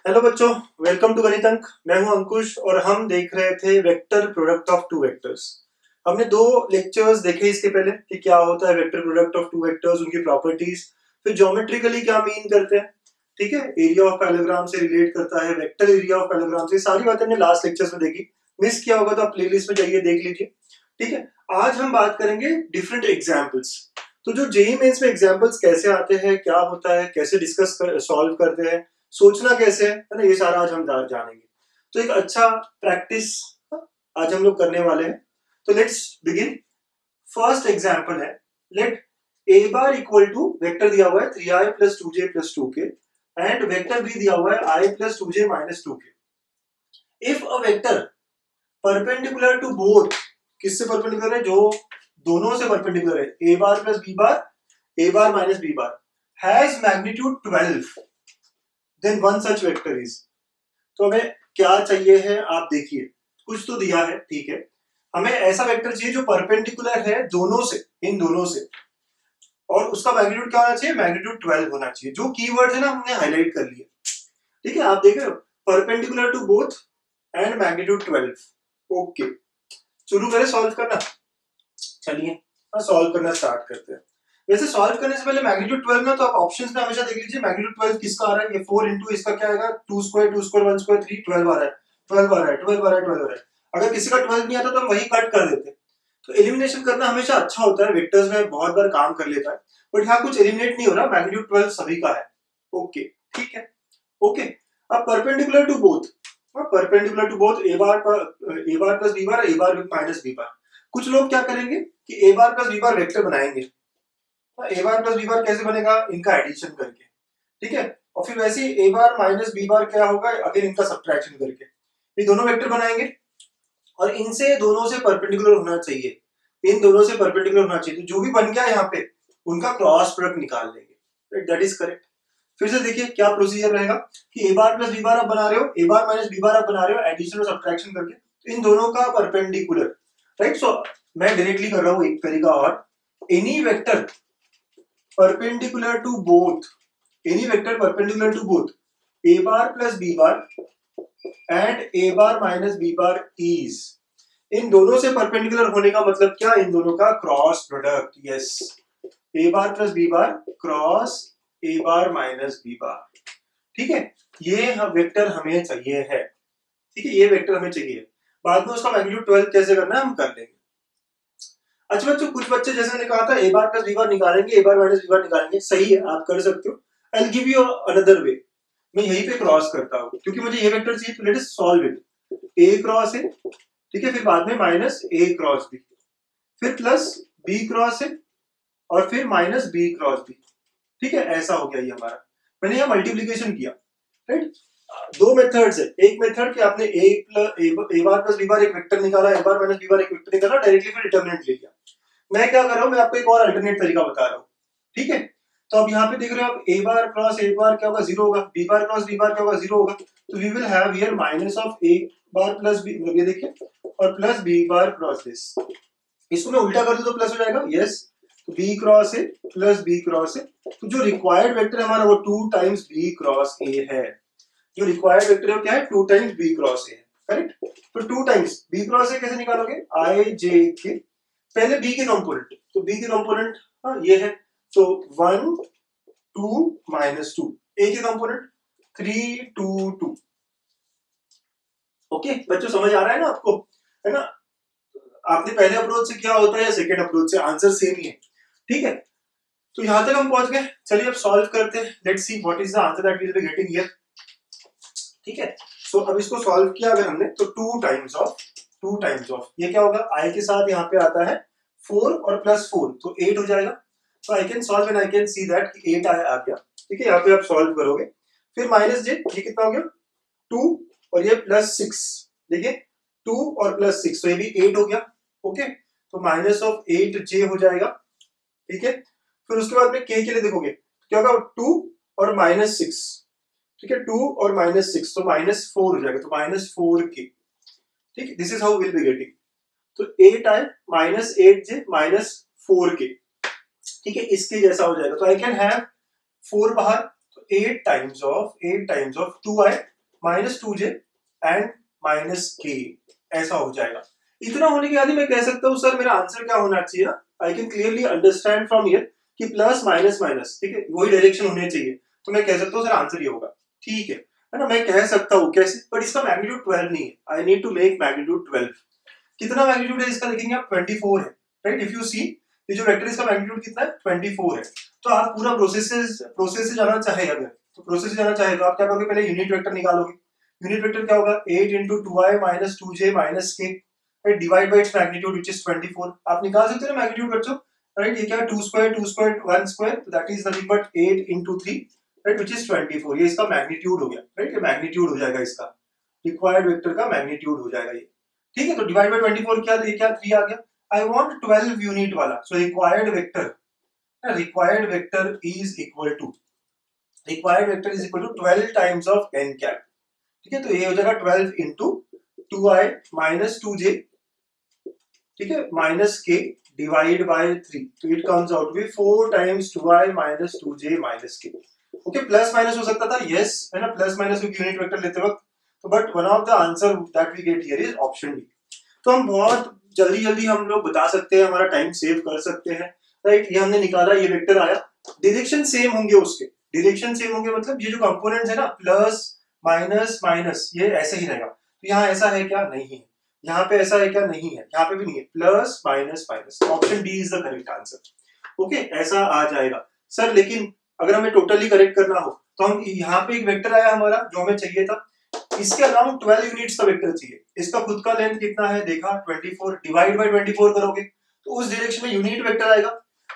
Hello बच्चों, welcome to गणित अंक। मैं हूं अंकुश और हम देख रहे थे vector product of two vectors. हमने दो लेक्चर्स देखे इसके पहले कि क्या होता है vector product of two vectors, उनकी प्रॉपर्टीज, फिर ज्योमेट्रिकली क्या मीन करते हैं। ठीक है, एरिया ऑफ पैरेललोग्राम से रिलेट करता है, वेक्टर एरिया ऑफ पैरेललोग्राम से, सारी बातें हमने लास्ट लेक्चर्स में देखी। मिस किया होगा तो आप प्लेलिस्ट में जाइए देख लीजिए। ठीक है, आज हम बात करेंगे डिफरेंट एग्जाम्पल्स। तो जो जेईई मेंस में एग्जाम्पल्स कैसे आते हैं, क्या होता है, कैसे डिस्कस सॉल्व करते हैं, सोचना कैसे है ना, ये सारा आज हम जानेंगे। तो एक अच्छा प्रैक्टिस आज हम लोग करने वाले हैं। तो लेट्स बिगिन। फर्स्ट एग्जांपल है, let a bar equal to, vector दिया हुआ है 3i plus 2j plus 2k and vector भी दिया हुआ है i plus 2j minus 2k। If a vector perpendicular to both, किससे परपेंडिकुलर है? जो दोनों से परपेंडिकुलर है, a bar plus b bar, a bar minus b bar, has magnitude 12, then one such vector is. तो हमें क्या चाहिए है, आप देखिए, कुछ तो दिया है, ठीक है। हमें ऐसा वेक्टर चाहिए जो परपेंडिकुलर है दोनों से, इन दोनों से, और उसका मैग्नीट्यूड क्या होना चाहिए? मैग्नीट्यूड 12 होना चाहिए। जो कीवर्ड्स है ना, हमने हाईलाइट कर लिए। ठीक है, आप देख रहे हो, perpendicular to both and magnitude 12। Okay, शुरू करें सॉल्व करना। चलिए सॉल्व करना स्टार्ट करते हैं। वैसे सॉल्व करने से पहले मैग्नीट्यूड 12 ना, तो आप ऑप्शंस में हमेशा देख लीजिए मैग्नीट्यूड 12 किसका आ रहा है। ये 4 इंटू इसका क्या आएगा, 2 स्क्वायर 1 स्क्वायर 3, 12 आ रहा है, 12 आ रहा है, 12 आ रहा है, 12 आ रहा है। अगर किसी का 12 नहीं आता तो हम वही कट कर देते। तो एलिमिनेशन करना हमेशा अच्छा होता है, वेक्टर्स में बहुत बार काम कर लेता है, बट यहाँ कुछ एलिमिनेट नहीं हो रहा, मैग्नीट्यूड 12 सभी का है। ओके, ठीक है। ओके, अब perpendicular to both, perpendicular to both A bar plus B bar, A bar minus B bar. कुछ लोग क्या करेंगे कि A bar plus B bar vector बनाएंगे। ए बार प्लस बी बार कैसे बनेगा? इनका एडिशन करके, ठीक है। और फिर वैसे ही ए बार माइनस बी बार क्या होगा, अगर इनका सब्ट्रैक्शन करके, ये दोनों वेक्टर बनाएंगे और इनसे दोनों से परपेंडिकुलर होना चाहिए, इन दोनों से परपेंडिकुलर होना चाहिए। तो जो भी बन गया यहाँ पे, उनका क्रॉस प्रोडक्ट निकाल लेंगे। That is correct. फिर से देखिए क्या प्रोसीजर रहेगा कि ए बार प्लस बी बार आप बना रहे हो, ए बार माइनस बी बार आप बना रहे हो, एडिशन और सब्ट्रैक्शन करके, तो इन दोनों का परपेंडिकुलर, राइट। सो मैं डायरेक्टली कर रहा हूं एक तरीका और, any vector perpendicular to both, any vector perpendicular to both a bar plus b bar and a bar minus b bar is, इन दोनों से परपेंडिकुलर होने का मतलब क्या? इन दोनों का cross product. Yes, a bar plus b bar cross a bar minus b bar. ठीक है, ये वेक्टर हमें चाहिए है। ठीक है, ये वेक्टर हमें चाहिए। बाद में उसका मैग्नीट्यूड 12 कैसे करना है हम कर लेंगे। अच्छा बच्चों, कुछ बच्चे जैसे मैंने कहा था ए बार प्लस बी बार निकालेंगे, ए बार माइनस बी बार निकालेंगे, सही है, आप कर सकते हो। I will give you another way. मैं यहीं पे क्रॉस करता हूं क्योंकि मुझे ये वेक्टर चाहिए, तो let us solve it. A cross है, ठीक है, फिर बाद में माइनस ए क्रॉस बी, फिर प्लस बी क्रॉस है, और फिर माइनस बी क्रॉस बी। ठीक है, ऐसा हो गया ये हमारा। मैंने यहाँ मल्टीप्लीकेशन किया, राइट। दो मेथड्स है, एक मेथड कि आपने ए बार प्लस बी बार एक वेक्टर निकाला, ए बार माइनस बी बार एक वेक्टर निकाला, डायरेक्टली फिर डिटरमिनेंट ले लिया। मैं क्या कर रहा हूं, मैं आपको एक और अल्टरनेट तरीका बता रहा हूं। ठीक है, तो अब यहाँ पे देख रहे हो आप, ए बार क्रॉस ए बार क्या होगा, 0 होगा, B bar cross B bar क्या होगा, 0 होगा। तो we will have here minus of A bar plus B, ये देखिए, और plus B bar cross this. इसको मैं उल्टा कर दूं तो प्लस हो जाएगा। यस, तो B cross A plus B cross A. तो जो रिक्वायर्ड वेक्टर है हमारा वो 2 टाइम्स बी क्रॉस ए है। जो रिक्वायर्ड वेक्टर है वो क्या है? 2 times B cross A, correct. तो 2 टाइम्स बी क्रॉस ए कैसे निकालोगे? आई जे के, पहले बी के कंपोनेंट, तो बी के कंपोनेंट ये है, तो 1 2 माइनस 2, ए के कंपोनेंट 3 2 2। ओके बच्चों, समझ आ रहा है ना आपको, है ना? आपने पहले अप्रोच से किया होता है या सेकेंड अप्रोच से, आंसर सेम ही है। ठीक है, तो यहां तक हम पहुंच गए। चलिए अब सॉल्व करते हैं। Let's see what is the answer that we will be getting here. ठीक है, सो अब इसको सॉल्व किया अगर हमने, तो 2 टाइम्स ऑफ ये क्या होगा, i के साथ यहाँ पे आता है 4 और प्लस 4, तो 8 हो जाएगा। तो I can solve and I can see that 8 आ गया। ठीक है, यहाँ पे आप सॉल्व करोगे, फिर माइनस जे, ये कितना हो गया 2, और ये प्लस 6, देखिए 2 और प्लस 6, तो ये भी 8 हो गया। ओके, तो माइनस ऑफ 8 जे हो जाएगा। ठीक है, फिर उसके बाद में के लिए देखोगे क्या होगा, 2 और माइनस 6, ठीक है, 2 और माइनस 6, तो माइनस 4 हो जाएगा, तो माइनस 4 के। ठीक है, this is how will be getting. तो 8 आए माइनस 8 जे माइनस 4 के, ठीक है, इसके जैसा हो जाएगा। तो आई कैन हैव 4 बाहर, तो 8 टाइम्स ऑफ 2 आए, -2j एंड -k, ऐसा हो जाएगा। इतना होने के बाद ही मैं कह सकता हूँ सर मेरा आंसर क्या होना चाहिए, I can clearly understand from here कि प्लस माइनस माइनस, ठीक है, वही डायरेक्शन होने चाहिए, तो मैं कह सकता हूँ सर आंसर ये होगा, ठीक है ना, मैं कह सकता हूँ कैसे, बट इसका मैग्नीट्यूड 12 नहीं है, I need to make magnitude 12। कितना मैग्नीट्यूड है इसका देखेंगे आप, 24 है, राइट। इफ यू सी ये जो वेक्टर इसका मैग्नीट्यूड कितना है, 24 है। तो आप पूरा प्रोसेस से जाना चाहे अगर, तो प्रोसेस से जाना चाहे तो आप क्या करोगे, पहले यूनिट वेक्टर निकालोगे। यूनिट वेक्टर क्या होगा, 8 into 2i minus 2j minus k, right, divide by its magnitude which is 24। आप निकाल सकते हो ना मैग्नीट्यूड बच्चों, राइट। ये क्या है, 2 स्क्वायर 2 स्क्वायर 1 स्क्वायर, तो that is nothing but 8 into 3, right, which is 24। ये इसका मैग्नीट्यूड हो गया, राइट, ये मैग्नीट्यूड हो जाएगा इसका, रिक्वायर्ड वेक्टर का मैग्नीट्यूड हो जाएगा ये, ठीक है। तो डिवाइड बाय 24 क्या, ये क्या 3 आ गया। आई वांट 12 यूनिट वाला, so required vector is equal to 12 times of n cap, ठीक है। तो ये हो जाएगा 12 into 2i minus 2j, ठीक है, माइनस k डिवाइड बाय 3, तो it comes out to be 4 times 2i minus 2j minus k। Okay, plus minus हो सकता था, यस, है ना, प्लस माइनस यूनिट वेक्टर लेते वक्त, तो but one of the answer that we get here is option D. तो हम बहुत जल्दी जल्दी हम लोग बता सकते हैं, हमारा टाइम सेव कर सकते हैं, राइट। ये हमने निकाला, ये वेक्टर आया, डायरेक्शन सेम होंगे उसके, डायरेक्शन सेम होंगे मतलब ये जो कंपोनेंट्स है ना, प्लस माइनस माइनस, ये ऐसे ही रहेगा। तो यहाँ ऐसा है क्या, नहीं है, यहाँ पे ऐसा है क्या, नहीं है, यहाँ पे भी नहीं है, plus minus minus, option D is the correct answer. Okay, ऐसा आ जाएगा सर। लेकिन अगर हमें टोटली करेक्ट करना हो तो हम, यहाँ पे एक वेक्टर आया हमारा जो हमें चाहिए था, इसके अराउंड 12 यूनिट्स का वेक्टर चाहिए। इसका खुद का लेंथ कितना है देखा, 24, डिवाइड बाय 24 करोगे तो उस डायरेक्शन में यूनिट वेक्टर आएगा,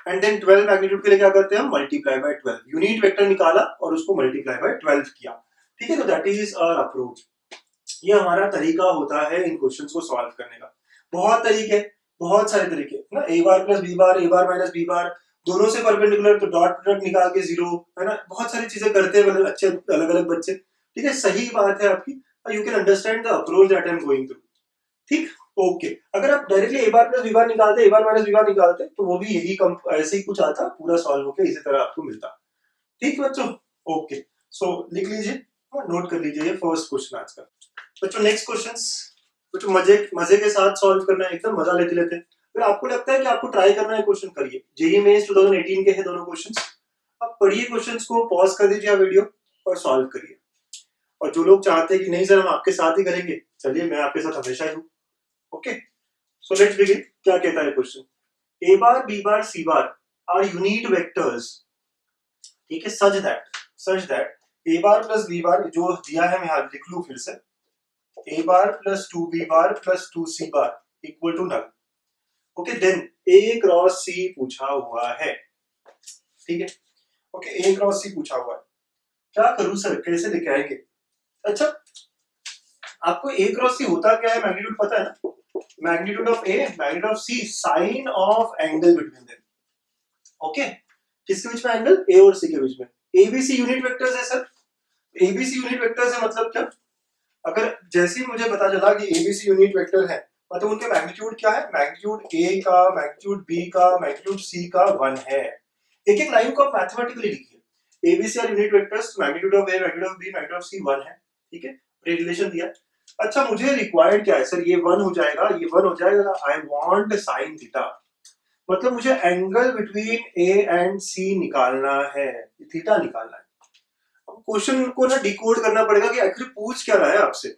एंड देन 12 मैग्नीट्यूड के लिए क्या करते हैं हम, मल्टीप्लाई बाय 12, यूनिट वेक्टर निकाला और उसको मल्टीप्लाई बाय 12 किया, ठीक है। तो दैट इज आवर अप्रोच, ये हमारा तरीका होता है इन क्वेश्चंस को सॉल्व करने का। बहुत तरीके, बहुत सारे तरीके ना, ए bar plus B bar, A bar minus B बार, दोनों से परपेंडिकुलर तो डॉट प्रोडक्ट निकाल के जीरो, है ना, बहुत सारी चीजें करते हैं मतलब अच्छे अलग अलग बच्चे, ठीक है, सही बात है आपकी, you can understand the approach that I am going through, ठीक, ओके। अगर आप डायरेक्टली ए बार प्लस बी बार निकालते, ए बार माइनस बी बार निकालते, तो वो भी यही ऐसे ही कुछ आता, पूरा सॉल्व होकर इसी तरह आपको मिलता, ठीक बच्चों, ओके। सो लिख लीजिए, नोट कर लीजिए ये फर्स्ट क्वेश्चन आज का। बच्चों नेक्स्ट क्वेश्चंस कुछ मजे के साथ सॉल्व करना है, एकदम मजा लेते लेते। अगर आपको लगता है कि आपको ट्राई करना है क्वेश्चन, करिए, जेईई मेंस 2018 के हैं दोनों क्वेश्चंस, आप पढ़िए क्वेश्चंस को, पॉज कर दीजिए वीडियो और सॉल्व करिए। और जो लोग चाहते हैं कि नहीं सर हम आपके साथ ही करेंगे, चलिए मैं आपके साथ हमेशा ही हूँ, ओके। So let's begin. क्या कहता है question, A bar B bar C bar are unit vectors, ठीक है, such that A bar plus B bar जो दिया है मैं यहाँ लिख लूं फिर से, A bar plus 2b bar plus 2c bar equal to null, okay. Then A cross C पूछा हुआ है, ठीक है, ओके, ए क्रॉस सी पूछा हुआ है, क्या करूं सर, कैसे लेके आएंगे। अच्छा, आपको ए क्रॉस सी होता क्या है, मैग्नीट्यूड पता है ना, magnitude of A magnitude of C sine of angle between them, okay. किसके बीच में एंगल, ए और सी के बीच में। एबीसी यूनिट वेक्टर्स है सर, एबीसी यूनिट वेक्टर्स है मतलब क्या, अगर जैसे ही मुझे पता चला कि एबीसी यूनिट वेक्टर है, मतलब उनके मैग्नीट्यूड क्या है, मैग्नीट्यूड ए का, मैग्नीट्यूड बी का, मैग्नीट्यूड सी का 1 है। एक एक लाइन को आप मैथमेटिकली लिखिए, ABC are unit vectors, magnitude of A, magnitude of B, magnitude of C 1 है, ठीक है, रिलेशन दिया। अच्छा, मुझे रिक्वायर्ड क्या है सर, ये 1 हो जाएगा, ये 1 हो जाएगा, आई वांट साइन थीटा, मतलब मुझे एंगल बिटवीन ए एंड सी निकालना है, थीटा निकालना है। क्वेश्चन को ना डिकोड करना पड़ेगा कि आखिर पूछ क्या रहा है आपसे।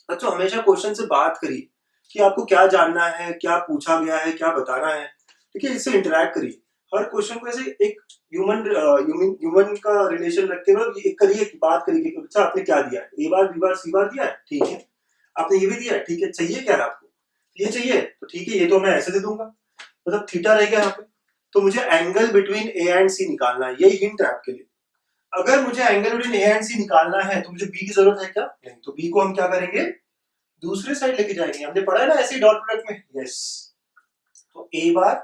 अच्छा, हमेशा क्वेश्चन से बात करिए कि आपको क्या जानना है, क्या पूछा गया है, क्या बताना है, ठीक है, इससे इंटरेक्ट करिए। हर क्वेश्चन को ऐसे एक ह्यूमन का रिलेशन रखते हुए करिए, बात करिए। अच्छा, आपने क्या दिया है, ए बार बी बार सी बार दिया है, ठीक है, आपने ये भी दिया है, ठीक है, चाहिए क्या है आपको, ये चाहिए तो ठीक है, ये तो मैं ऐसे दे दूंगा, मतलब थीटा रहेगा यहाँ पे, तो मुझे एंगल बिटवीन ए एंड सी निकालना है, यही हिंट है आपके लिए। अगर मुझे एंगल बिटवीन ए एंड सी निकालना है तो मुझे बी की जरूरत है क्या, नहीं, तो बी को हम क्या करेंगे, दूसरे साइड लेके जाएंगे, हमने पढ़ा है ना ऐसे डॉट प्रोडक्ट में, यस। तो A bar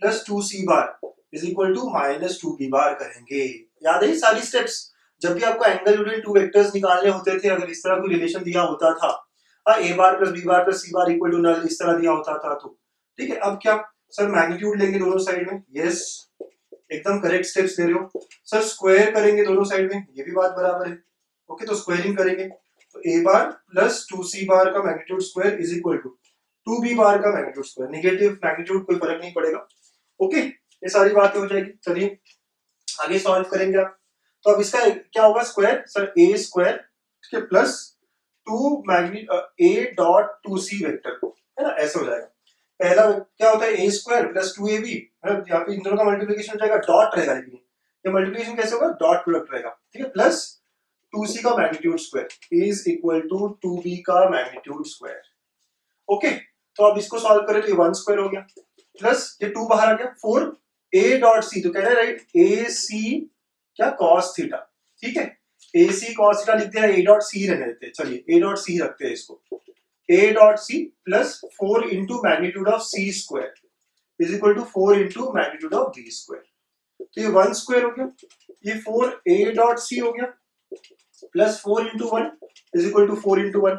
plus 2c bar is equal to minus 2b bar करेंगे। याद है सारी स्टेप्स, जब भी आपको एंगल बिटवीन टू वेक्टर्स निकालने होते थे, अगर इस तरह कोई रिलेशन दिया होता था, A bar plus B bar plus C bar equal to null, इस तरह दिया होता था, तो ठीक है। अब क्या सर, मैग्नीट्यूड लेंगे दोनों साइड में, यस, एकदम करेक्ट स्टेप्स ले रहे हो सर। स्क्वायर करेंगे दोनों साइड में, ये भी बात बराबर है, ओके, तो स्क्वायरिंग करेंगे, तो a bar plus 2c bar का magnitude square is equal to 2b bar का मैग्नीट्यूड स्क्वायर। नेगेटिव मैग्नीट्यूड कोई फर्क नहीं पड़ेगा। ओके, ये सारी बातें हो जाएगी। चलिए आगे सॉल्व करेंगे आप। तो अब इसका क्या होगा स्क्वायर सर, a स्क्वायर ठीक है plus 2 a dot 2c vector है ना, ऐसे हो जाएगा। पहला क्या होता है a स्क्वायर प्लस 2ab, यहाँ पे इन दोनों का मल्टीप्लिकेशन हो जाएगा, डॉट रहेगा, लेकिन ये मल्टीप्लिकेशन कैसे होगा, डॉट प्रोडक्ट रहेगा ठीक है, प्लस 2c का magnitude square is equal to 2b का मैग्नीट्यूड स्क्वायर। ओके, तो अब इसको सॉल्व करें तो ये 1 स्क्वायर हो गया, प्लस ये 2 बाहर आ गया, 4 a डॉट c, तो कह रहे हैं राइट a c क्या cos थीटा, ठीक है, a c cos थीटा लिखते हैं, a डॉट c रहने देते हैं, चलिए a डॉट c रखते हैं इसको, a dot c plus 4 into magnitude of c square is equal to 4 into magnitude of b square. तो ये 1 स्क्वायर हो गया, ये 4 a डॉट c हो गया plus 4 into 1 is equal to 4 into 1।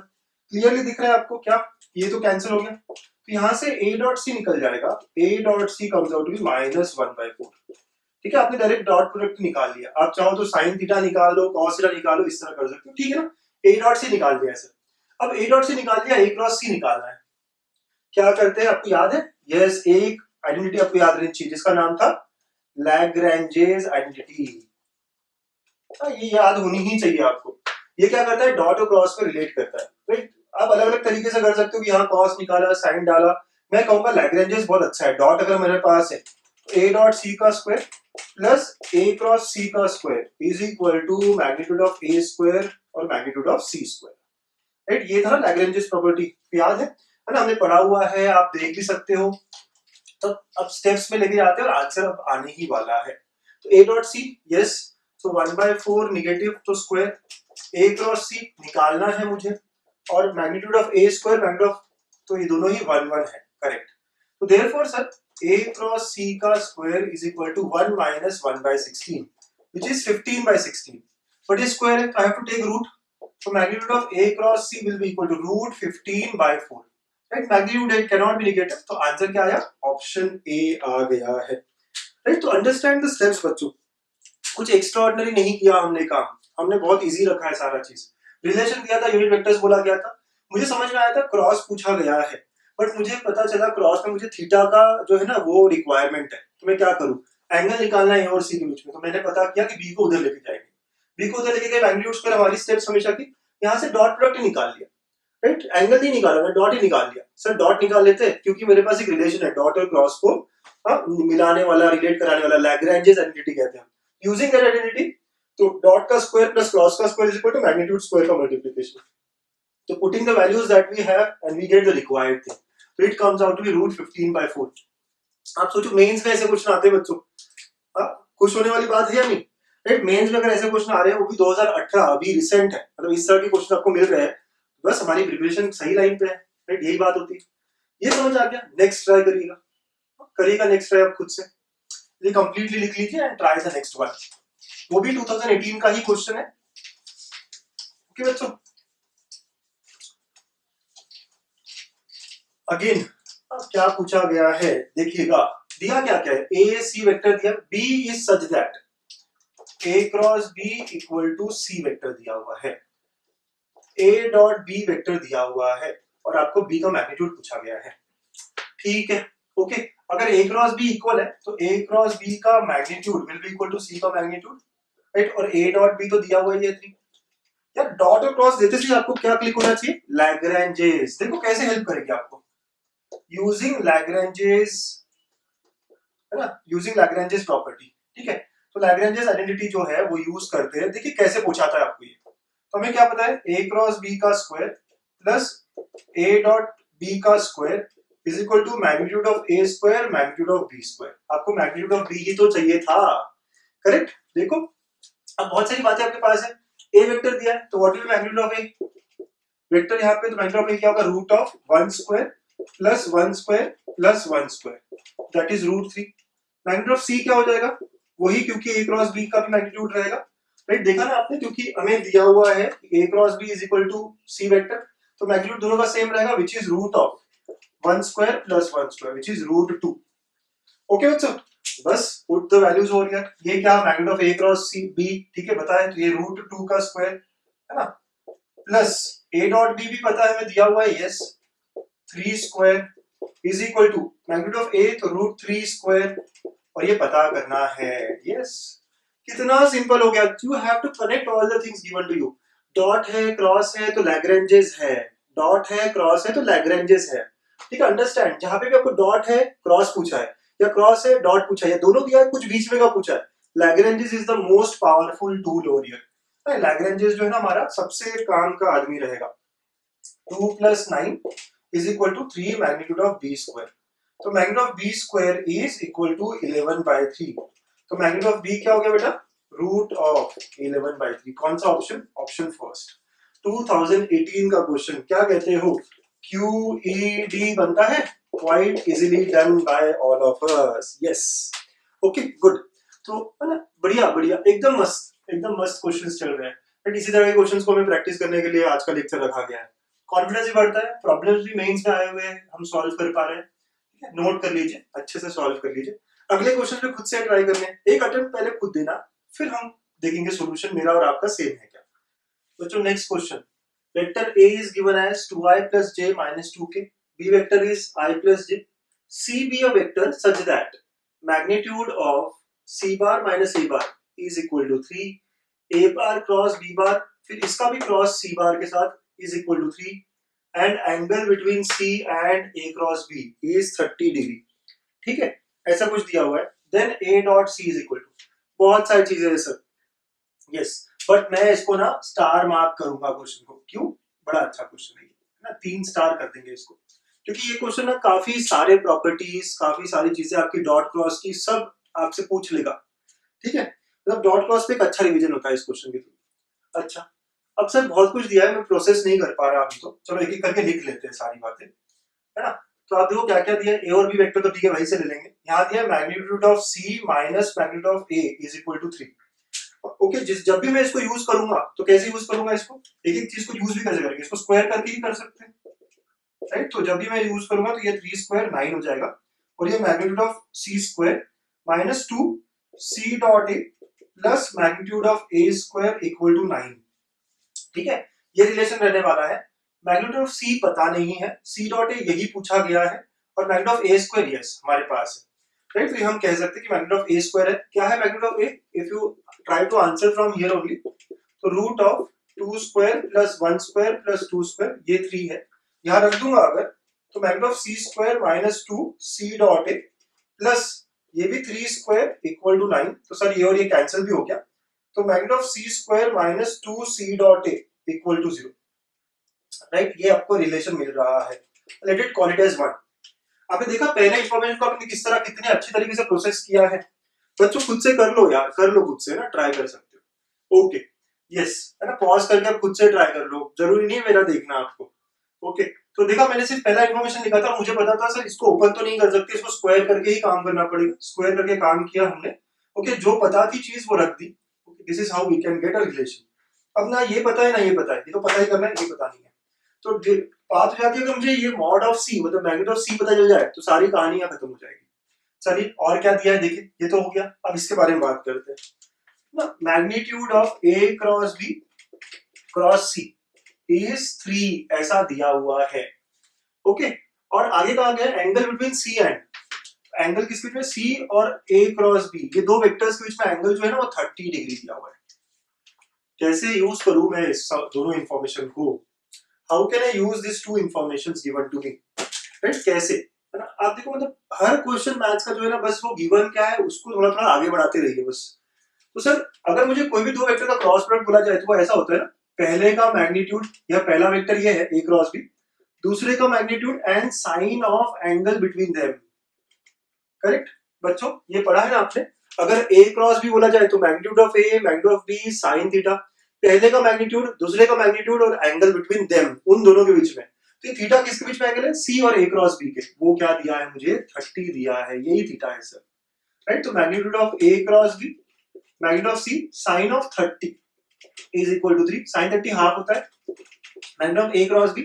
Clearly दिख रहा है आपको क्या, ये तो कैंसिल हो गया, तो यहां से a डॉट c निकल जाएगा, a dot c comes out to be -1/4। ठीक है, आपने डायरेक्ट डॉट प्रोडक्ट निकाल लिया, आप चाहो तो साइन थीटा निकाल लो, कॉस थीटा निकालो, इस तरह कर सकते हो, ठीक है ना। a डॉट c निकाल दिया सर, अब a डॉट c निकाल दिया, a क्रॉस c निकालना है। क्या करते हैं, आपको याद है, यस एक आइडेंटिटी आपको याद रहनी चाहिए जिसका नाम था लैग्रैंजेस आइडेंटिटी, ये याद होनी ही चाहिए आपको। ये क्या करता है, डॉट और क्रॉस को रिलेट करता है, राइट। आप अलग अलग तरीके से कर सकते हो कि यहाँ कॉस निकाला, साइन डाला, मैं कहूंगा लैग्रैंजेस बहुत अच्छा है। डॉट अगर मेरे पास है तो a डॉट c का square plus a cross c का square is equal to magnitude of a square और magnitude of c square, right. ये था ना लैग्रैंजेस प्रॉपर्टी, याद है ना, हमने पढ़ा हुआ है, आप देख भी सकते हो। तो अब स्टेप्स में लेके जाते हैं और आंसर अब आने ही वाला है। तो a डॉट c यस, तो 1/4 नेगेटिव तो स्क्वायर a क्रॉस c निकालना है मुझे, और magnitude of a square magnitude of, तो ये दोनों ही 1 1 है, करेक्ट। तो therefore sir a cross c का square is equal to 1 minus 1/16 which is 15/16, but ये स्क्वायर है, I have to take root, so magnitude of a cross c will be equal to root 15/4, right। magnitude it cannot be negative, तो answer क्या आया, option A आ गया है, right. तो understand the steps बच्चों, कुछ एक्स्ट्राऑर्डिनरी नहीं किया हमने काम, हमने बहुत इजी रखा है सारा चीज। रिलेशन दिया था, यूनिट वेक्टर्स बोला गया था, मुझे समझ में आया था क्रॉस पूछा गया है, बट मुझे पता चला क्रॉस में मुझे थीटा का जो है ना वो रिक्वायरमेंट है, तो मैं क्या करूं, एंगल निकालना है ए और सी के बीच में, तो मैंने पता किया कि बी को उधर लेके जाएंगे, बी को उधर लेके गए, मैग्नीट्यूड स्क्वायर हमारी स्टेप्स हमेशा की, यहाँ से डॉट प्रोडक्ट ही निकाल लिया, राइट। एंगल नहीं निकाला, मैं डॉट ही निकाल लिया। सर डॉट निकाल लेते हैं क्योंकि मेरे पास एक रिलेशन है, डॉट और क्रॉस को मिलाने वाला, रिलेट कराने वाला, लैग्रैंजेस आइडेंटिटी कहते हैं। यूजिंग दैट आइडेंटिटी, तो डॉट का स्क्वायर प्लस क्रॉस का square is equal to magnitude square का मल्टीप्लिकेशन, तो putting the values that we have and we get the required thing, so it comes out to be root 15/4। आप सोचो mains में ऐसे question आते हैं बच्चों, खुश होने वाली बात है या नहीं, राइट। मेंस में अगर ऐसे क्वेश्चन आ रहे हैं, वो भी 2018, अभी रिसेंट है, मतलब इस तरह के क्वेश्चन आपको मिल रहे हैं, बस हमारी प्रिपरेशन सही लाइन पे है, राइट, यही बात होती है। ये समझ आ गया, नेक्स्ट ट्राई करिएगा नेक्स्ट ट्राई आप खुद से, ये कंप्लीटली लिख लीजिए and try the next one, वो भी 2018 का ही क्वेश्चन है। ओके बच्चों, अगेन क्या पूछा गया है देखिएगा, दिया क्या क्या है, ए सी वेक्टर दिया, B is such that A cross B equal to C vector दिया हुआ है, ए डॉट बी वेक्टर दिया हुआ है, और आपको बी का मैग्नीट्यूड पूछा गया है, ठीक है। ओके, अगर ए क्रॉस बी इक्वल है तो ए क्रॉस बी का magnitude will be equal to C का मैग्नीट्यूड, राइट, और ए डॉट बी तो दिया हुआ है ये 3, यार डॉट और क्रॉस देते ही आपको क्या क्लिक होना चाहिए, लैग्रैंजेस। देखो कैसे हेल्प करेगी आपको, यूजिंग लैग्रैंजेस, है ना, यूजिंग लैग्रैंजेस प्रॉपर्टी, ठीक है। तो लैग्रैंजेस आइडेंटिटी जो है वो यूज करते हैं, देखिए कैसे पूछाता है आपको ये, तो हमें क्या पता है, a क्रॉस b का square plus a dot b का square is equal to magnitude of a square magnitude of b square, आपको मैग्नीट्यूड ऑफ b ही तो चाहिए था, करेक्ट। देखो अब बहुत सारी बातें आपके पास है, a वेक्टर दिया है तो what will be magnitude of a vector, यहाँ पे तो मैग्नीट्यूड ऑफ a क्या होगा, root of 1 square plus 1 square plus 1 square, that is root 3। Magnitude of c क्या हो जाएगा, वही, क्योंकि a क्रॉस b का भी मैग्नीट्यूड रहेगा, राइट। देखा ना आपने, क्योंकि हमें दिया हुआ है a cross b is equal to c vector, तो मैग्नीट्यूड दोनों का सेम रहेगा, which is root of 1 square plus 1 square which is root 2। Okay बच्चों, बस put the values over here, ये क्या magnitude of a cross c b, ठीक है, बताएं, तो ये रूट 2 का स्क्वायर है ना, प्लस ए डॉट बी भी पता है हमें दिया हुआ है, yes 3 square is equal to magnitude of A तो रूट 3 स्क्वायर, और ये पता करना है, यस कितना सिंपल हो गया। You have to connect all the things given to you. Dot है, क्रॉस है तो लैग्रेंजेस है, डॉट है, क्रॉस है तो लैग्रेंजेस है, ठीक है। अंडरस्टैंड, जहां पे भी आपको डॉट है, क्रॉस पूछा है, या क्रॉस है, डॉट पूछा है, या दोनों दिया है, कुछ बीच में का पूछा है, Lagrange's is the most powerful tool over here. Lagrange's जो है ना हमारा सबसे काम का आदमी रहेगा। 2 + 9 is equal to 3 magnitude of B square, तो magnitude of B square is equal to 11/3, तो मैग्नीट्यूड ऑफ बी क्या हो गया बेटा, रूट ऑफ 11/3। कौन सा ऑप्शन, ऑप्शन फर्स्ट। 2018 का क्वेश्चन क्या कहते हो, QED बनता है, quite easily done by all of us, yes okay good. तो है ना, बढ़िया बढ़िया, एकदम मस्त क्वेश्चंस चल रहे हैं। बट इसी तरह के क्वेश्चंस को हमें प्रैक्टिस करने के लिए आज का लेक्चर रखा गया है। कॉन्फिडेंस भी बढ़ता है, प्रॉब्लम्स भी मेंस में आए हुए हैं, हम सॉल्व कर पा रहे हैं, ठीक है। नोट कर लीजिए, अच्छे से सॉल्व कर लीजिए। अगले क्वेश्चन पे खुद से ट्राई करने, एक अटेम्प्ट पहले खुद देना, फिर हम देखेंगे सॉल्यूशन मेरा और आपका सेम है क्या। बच्चों next question, vector A is given as 2i plus j minus 2k, B vector is I plus j, C be a vector such that magnitude of C bar minus A bar is equal to 3, A bar cross B bar, फिर इसका भी cross C bar के साथ is equal to 3, and angle between C and A cross B is 30 degree, ठीक है, ऐसा कुछ दिया हुआ है। Then A dot C is equal to, बहुत सारी चीजें है सर, यस बट मैं इसको ना स्टार मार्क करूंगा क्वेश्चन को, क्यों, बड़ा अच्छा क्वेश्चन है ना, 3 स्टार कर देंगे इसको, क्योंकि ये क्वेश्चन ना काफी सारे प्रॉपर्टीज, काफी सारी चीजें आपकी डॉट क्रॉस की सब आपसे पूछ लेगा, ठीक है। मतलब डॉट क्रॉस पे एक अच्छा रिवीजन होता है इस क्वेश्चन के थ्रू। अच्छा अब सर बहुत कुछ दिया है, मैं प्रोसेस नहीं कर पा रहा अभी, तो चलो एक एक करके लिख लेते हैं सारी बातें, है ना। तो आप देखो क्या क्या दिया है, ए और बी वेक्टर तो ठीक है वहीं से ले लेंगे। यहाँ दिया magnitude of C minus magnitude of A is equal to 3, okay. जब भी मैं इसको यूज करूंगा तो कैसे यूज करूंगा इसको, एक एक चीज को यूज भी कैसे करेंगे, इसको स्क्वायर करके ही कर सकते हैं, राइट। तो जब भी मैं यूज करूंगा तो ये 3 स्क्वायर 9 हो जाएगा, और ये magnitude of C square minus 2 C dot A plus magnitude of A square equal to 9, ठीक है। ये रिलेशन रहने वाला है। मैग्नीट्यूड ऑफ सी पता नहीं है, सी डॉट ए यही पूछा गया है, और magnitude of A square yes हमारे पास है, राइट। तो हम कह सकते हैं कि मैग्नीट्यूड ऑफ ए स्क्वायर है, क्या है magnitude of A, if you try to answer from here only, तो root of 2 square plus 1 square plus 2 square, ये 3 है, यहां रख दूंगा अगर, तो magnitude of C square minus 2 C dot A plus ये भी 3 स्क्वायर इक्वल टू 9, तो सर ये और ये कैंसिल भी हो गया, तो magnitude of C square minus 2 C dot A equal to 0, right. ये आपको रिलेशन मिल रहा है, let it call it as 1। आपने देखा पहले इंफॉर्मेशन को आपने किस तरह कितने अच्छी तरीके से प्रोसेस किया है। बच्चों खुद से कर लो यार, कर लो खुद से ना, ट्राई कर सकते हो, ओके यस, है ना। पॉज करके आप खुद से ट्राई कर लो, जरूरी नहीं मेरा देखना आपको, ओके। तो देखा मैंने सिर्फ पहला इंफॉर्मेशन लिखा था, मुझे पता था सर इसको ओपन तो नहीं कर सकते, इसको स्क्वायर करके ही काम करना पड़ेगा, स्क्वायर करके काम किया हमने, ओके। जो पता थी चीज वो रख दी, okay. This is how we can get a relation. अब ना ये पता है ना ये पता है, ये तो पता ही करना है, ये पता नहीं है, तो बात हो जाती है कि मुझे ये मॉड ऑफ सी मतलब मैग्नीट्यूड ऑफ सी पता चल जाए तो सारी कहानियां खत्म हो जाएगी। चलिए और क्या दिया है देखिए, ये तो हो गया, अब इसके बारे में बात करते हैं ना। Magnitude of A cross B cross C is 3 ऐसा दिया हुआ है, ओके। और आगे कहा गया angle between C and, angle किसके बीच में, सी और ए क्रॉस बी, ये दो वेक्टर्स के बीच में एंगल जो है ना वो 30 डिग्री दिया हुआ है। कैसे यूज करूं मैं इस दोनों इंफॉर्मेशन को, how can I use this to informations given to me, right, कैसे, है ना। आप देखो मतलब हर क्वेश्चन मैथ्स का जो है ना बस वो गिवन क्या है उसको थोड़ा थोड़ा आगे बढ़ाते रहिए बस। तो सर अगर मुझे कोई भी दो वेक्टर का क्रॉस प्रोडक्ट बोला जाए तो वो ऐसा होता है ना, पहले का मैग्नीट्यूड या पहला वेक्टर ये है ए क्रॉस बी, दूसरे का magnitude and sine of angle between them, correct बच्चों, ये पढ़ा है ना आपने। अगर ए क्रॉस बी बोला जाए तो magnitude of A magnitude of B sine theta, पहले का मैग्नीट्यूड दूसरे का मैग्नीट्यूड और एंगल बिटवीन देम, उन दोनों के बीच में, तो ये थीटा किसके बीच में एंगल है, सी और ए क्रॉस बी के, वो क्या दिया है मुझे 30 दिया है, यही थीटा है सर, राइट। तो magnitude of A cross B magnitude of C sine of 30 is equal to 3, sine 30 half होता है, magnitude of A cross B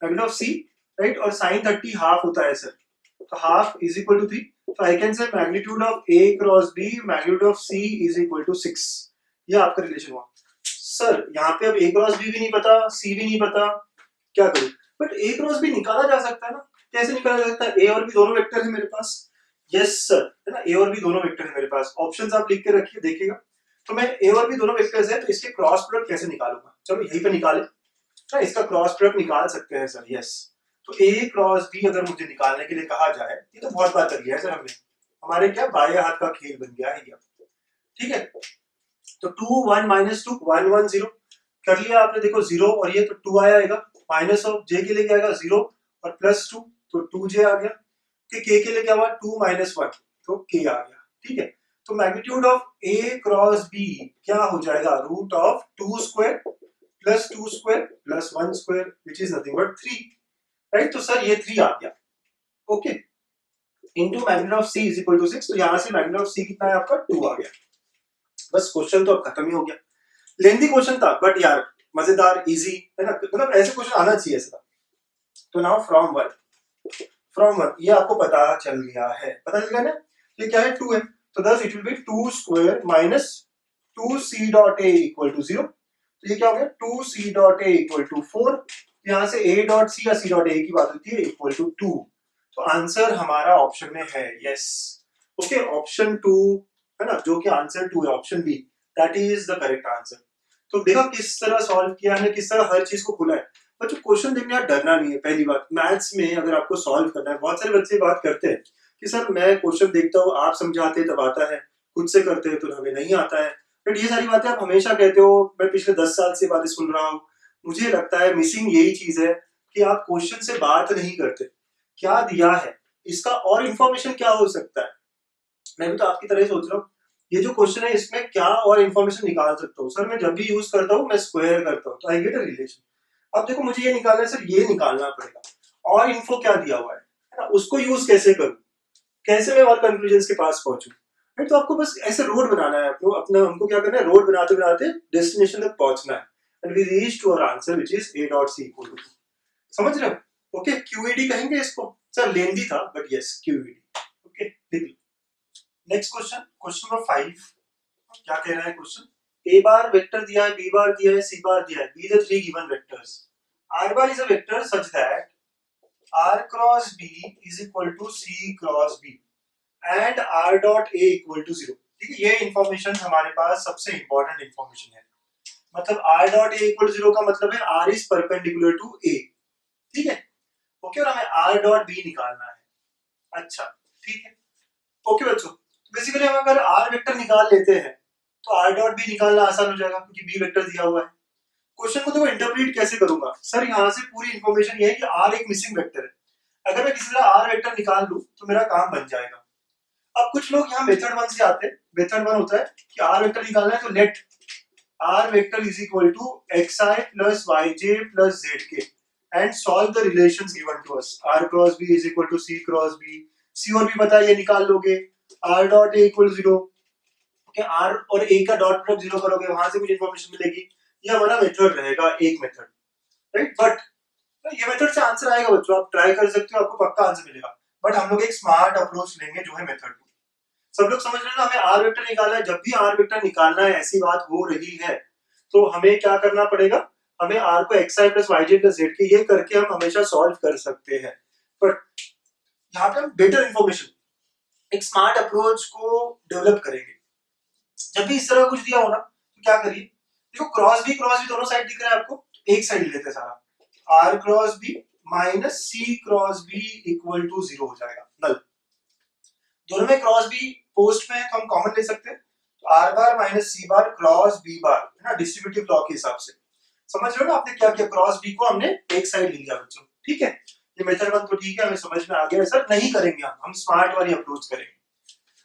magnitude of C, right, और साइन 30 हाफ होता है सर, तो हाफ इज इक्वल टू 3, तो I can say magnitude of A cross B magnitude of C is equal to 6, ये आपका relation हुआ। Sir यहाँ पे अब ए क्रॉस बी भी नहीं पता, सी भी नहीं पता, क्या करूं? बट ए क्रॉस बी निकाला जा सकता है ना। कैसे निकाला जा सकता है? ए और बी दोनों वेक्टर है मेरे पास। यस सर, है ना, ए और बी दोनों वेक्टर है मेरे पास। ऑप्शंस आप लिख के रखिए, देखिएगा। तो मैं ए और बी दोनों वेक्टर्स है, तो इसके क्रॉस प्रोडक्ट कैसे निकालूंगा? चलो यहीं पे निकाले ना, इसका क्रॉस प्रोडक्ट निकाल सकते हैं सर। यस, तो ए क्रॉस बी अगर मुझे निकालने के लिए कहा जाए, ये तो बहुत बार कर लिया है सर हमने, हमारे क्या बाएं हाथ का खेल बन गया है ये। ठीक है, तो 2 1 माइनस 2 1 1 0 कर लिया आपने। देखो 0 और ये तो 2 आएगा, माइनस ऑफ जे के लिए क्या आएगा 0 और प्लस 2, तो 2j आ गया। के के लिए क्या हुआ 2 माइनस 1, तो k आ गया। ठीक है, तो magnitude of a cross b क्या हो जाएगा? Root of 2 square plus 2 square plus 1 square which is nothing but 3, right? तो सर ये 3 आ गया। Okay, into magnitude of c is equal to 6, तो यहां से मैग्नीट्यूड ऑफ c कितना है आपका 2 आ गया। बस क्वेश्चन तो अब खत्म ही हो गया। लेंथी क्वेश्चन था बट यार मजेदार, इजी, है ना, मतलब ऐसे क्वेश्चन आना चाहिए ऐसा। तो नाउ फ्रॉम वन ये आपको पता चल गया है, पता चल गया ना, ये क्या है 2 है, तो thus it will be 2 square minus 2c dot a equal to 0। तो ये क्या हो गया 2c dot a equal to 4। यहां से a डॉट c या c डॉट a की बात होती है इक्वल टू 2। तो आंसर हमारा ऑप्शन में है यस। ओके, ऑप्शन 2 है ना, जो कि आंसर 2 है, option B, that is the correct answer. तो देखा किस तरह सॉल्व किया है, किस तरह हर चीज को खुला है। बच्चों क्वेश्चन देखने यार डरना नहीं है। पहली बात, मैथ्स में अगर आपको सॉल्व करना है, बहुत सारे बच्चे बात करते हैं कि सर मैं क्वेश्चन देखता हूँ, आप समझाते तब आता है, खुद से करते हैं तो हमें नहीं आता है। बट ये सारी बातें आप हमेशा कहते हो, मैं पिछले 10 साल से बातें सुन रहा हूँ। मुझे लगता है मिसिंग यही चीज है कि आप क्वेश्चन से बात नहीं करते, क्या दिया है इसका और इंफॉर्मेशन क्या हो सकता है। मैं भी तो आपकी तरह ही सोच रहा हूँ, ये जो क्वेश्चन है इसमें क्या और इंफॉर्मेशन निकाल सकता हूँ। सर मैं जब भी यूज करता हूँ मैं स्क्वायर करता हूँ, तो आई गेट अ रिलेशन। अब देखो मुझे ये निकालना है सर, ये निकालना पड़ेगा और इन्फो क्या दिया हुआ है ना, उसको यूज कैसे करूं, कैसे मैं और कंक्लूजन के पास पहुंचूं। तो आपको बस ऐसे रोड बनाना है, आपको अपना हमको क्या करना है, रोड बनाते बनाते डेस्टिनेशन तक पहुंचना है। And we reach to our answer which is a dot c equal to 2। समझ रहे हो? ओके, QED कहेंगे इसको सर, लेंदी था बट यस QED। ओके, लिख लो। नेक्स्ट क्वेश्चन, क्वेश्चन नंबर 5 क्या कह रहा है क्वेश्चन? a बार वेक्टर दिया है, b बार दिया है, c बार दिया है, be the three given vectors. r bar is a vector such that r cross b is equal to c cross b and r dot a equal to 0। ठीक है, ये information हमारे पास सबसे important information है। मतलब r dot a equal to 0 का मतलब है r is perpendicular to a। ठीक है, ओके, और हमें r डॉट b निकालना है। अच्छा ठीक है, ओके बच्चों, बेसिकली हम अगर r वेक्टर निकाल लेते हैं तो r डॉट b निकालना आसान हो जाएगा क्योंकि b वेक्टर दिया हुआ है। क्वेश्चन को देखो इंटरप्रेट कैसे करूंगा सर, यहाँ से पूरी इंफॉर्मेशन ये है कि r एक मिसिंग वेक्टर है। अगर मैं किसी तरह r वेक्टर निकाल लूं तो मेरा काम बन जाएगा। अब कुछ लोग यहाँ मेथड 1 से आते हैं। मेथड 1 होता है कि r वेक्टर निकालना है तो let r vector is equal to xi plus yj plus zk and solve the relations given to us. r cross b is equal to c cross b, c और b पता है, ये निकाल लोगे। r dot a equal 0, okay, r और a का dot product 0 करोगे, वहां से कुछ इंफॉर्मेशन मिलेगी। ये हमारा मेथड रहेगा, एक मेथड, राइट। बट ये मेथड से आंसर आएगा बच्चों, आप ट्राई कर सकते हो, आपको पक्का आंसर मिलेगा। बट हम लोग एक स्मार्ट अप्रोच लेंगे जो है मेथड 2। सब लोग समझ रहे हैं ना, हमें आर वेक्टर निकालना है। जब भी आर वेक्टर निकालना है, ऐसी बात हो रही है, तो हमें क्या करना पड़ेगा, हमें आर को xi plus yj plus zk ये करके हम हमेशा सॉल्व कर सकते हैं। बट यहाँ पे हम बेटर इंफॉर्मेशन, एक स्मार्ट अप्रोच को डेवलप करेंगे। जब भी इस तरह कुछ दिया हो ना तो क्या करिए, देखो क्रॉस भी दोनों साइड दिख रहा है आपको, एक साइड लेते हैं सारा, r cross B minus c cross b equal to 0 हो जाएगा, नल। दोनों में क्रॉस बी पोस्ट में है तो हम कॉमन ले सकते हैं, तो r बार माइनस c बार क्रॉस b बार, है ना, डिस्ट्रीब्यूटिव लॉ के हिसाब से। समझ रहे हो ना आपने क्या किया, क्रॉस b को हमने एक साइड ले लिया बच्चों। ठीक है, ये मेथड 1 तो ठीक है, हमें समझ में आ गया। सर नहीं करेंगे हम स्मार्ट वाली अप्रोच करेंगे।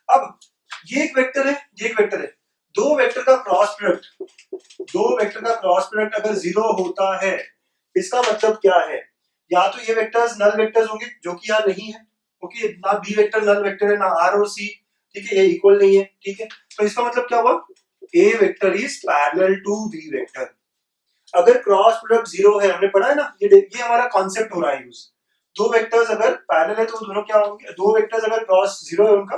अब ये एक वेक्टर है, ये एक वेक्टर है, दो वेक्टर का क्रॉस प्रोडक्ट अगर 0 होता है, इसका मतलब क्या है, या तो ये वेक्टर्स नल वेक्टर्स होंगे जो कि यहाँ नहीं है, ओके, ना बी वेक्टर नल वेक्टर है, ना आर और सी, ठीक है, ये इक्वल नहीं है। ठीक है, तो इसका मतलब क्या हुआ, A vector is parallel to B vector. अगर क्रॉस प्रोडक्ट 0 है, हमने पढ़ा है ना, ये हमारा कॉन्सेप्ट हो रहा है यूज। दो वेक्टर्स अगर पैरेलल है तो दोनों क्या होंगे, दो वेक्टर्स अगर क्रॉस 0 है उनका,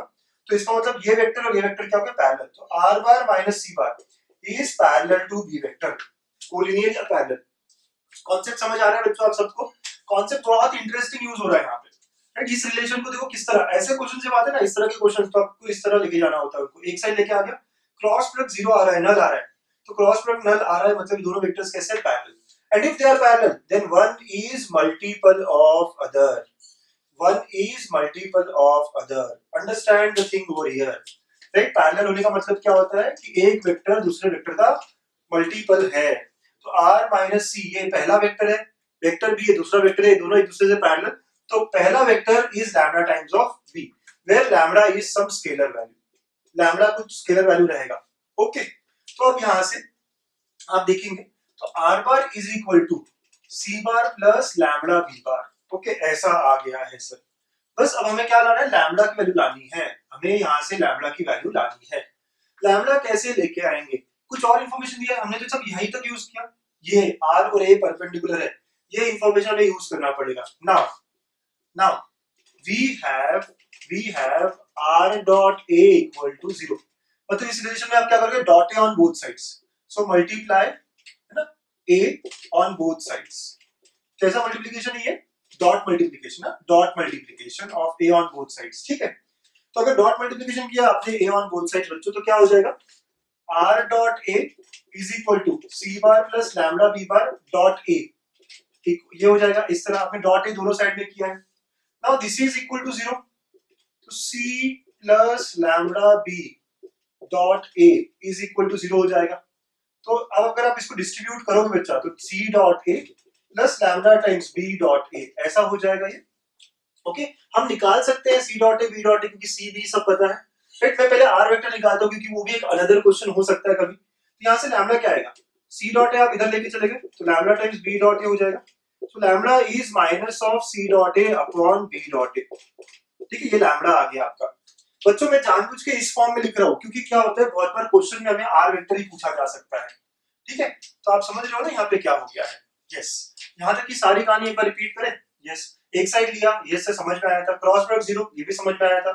तो इसका मतलब ये वेक्टर और ये वेक्टर क्या होगा, पैरेलल। तो r bar minus c bar is parallel to B vector, collinear या पैरेलल। कॉन्सेप्ट समझ आ रहा है बच्चों आप सबको? कॉन्सेप्ट बहुत इंटरेस्टिंग यूज हो रहा है यहाँ पे, राइट। इस रिलेशन को देखो किस तरह, ऐसे क्वेश्चन जब आते हैं ना, इस तरह के क्वेश्चन तो आपको इस तरह लेके जाना होता है उनको। एक साइड लेके आ गया, क्रॉस प्रोडक्ट जीरो आ रहा है, नल आ रहा है, तो क्रॉस प्रोडक्ट नल आ रहा है मतलब दोनों वेक्टर्स कैसे parallel, and if they are parallel then one is multiple of other, one is multiple of other, understand the thing over here, right. Parallel होने का मतलब क्या होता है कि एक वेक्टर दूसरे वेक्टर का मल्टीपल है। तो r माइनस सी ये पहला वेक्टर है, वेक्टर भी ये दूसरा वेक्टर है, दोनों एक दूसरे से पैरेलल, तो पहला vector is lambda times of v, where lambda is some scalar value, lambda कुछ स्केलर वैल्यू रहेगा। ओके, तो अब यहां से आप देखेंगे तो r bar is equal to c bar plus lambda v bar. Okay, ऐसा आ गया है सर। बस अब हमें क्या लाना है, लैम्डा की वैल्यू लानी है, हमें यहां से लैम्डा की वैल्यू लानी है। लैम्डा कैसे लेके आएंगे, कुछ और इंफॉर्मेशन दिया है हमने तो सब यहीं तक यूज किया, ये r और a परपेंडिकुलर है, ये इंफॉर्मेशन हमें यूज करना पड़ेगा। Now we have r dot a equal to 0, मतलब इस रिलेशन में आप क्या करोगे, dot a on both sides, so multiply है ना a ऑन बोथ साइड्स। कैसा मल्टीप्लिकेशन है ये, डॉट मल्टीप्लिकेशन ना, dot multiplication of a on both sides, ठीक है। तो अगर डॉट मल्टीप्लिकेशन किया आपने a ऑन बोथ साइड्स बच्चों, तो क्या हो जाएगा, r dot a is equal to c bar plus lambda b bar dot a, ठीक, ये हो जाएगा। इस तरह आपने डॉट a दोनों साइड में किया है। Now this is equal to 0, तो c plus lambda b dot a is equal to 0 हो जाएगा। तो अब अगर आप इसको डिस्ट्रीब्यूट करोगे बच्चा, तो c dot a plus lambda times b dot a, ऐसा हो जाएगा ये। ओके, हम निकाल सकते हैं c dot a b dot a, क्योंकि c b सब पता है, राइट। मैं पहले r वेक्टर निकालता हूं क्योंकि वो भी एक अनदर क्वेश्चन हो सकता है कभी। तो यहां से लैम्डा क्या आएगा, c डॉट a आप इधर लेके चले गए तो lambda times b dot a हो जाएगा, तो lambda is minus of c dot a upon b dot a, ठीक है। ये लैम्डा आ गया आपका। बच्चों मैं जानबूझ के इस फॉर्म में लिख रहा हूं क्योंकि क्या होता है, बहुत बार क्वेश्चन में हमें r वेक्टर ही पूछा जा सकता है, ठीक है। तो आप समझ रहे हो ना यहाँ पे क्या हो गया है। यस, यहाँ तक की सारी कहानी एक बार रिपीट करें। यस, एक साइड लिया, ये से समझ में आया था, क्रॉस प्रोडक्ट 0 ये भी समझ में आया था,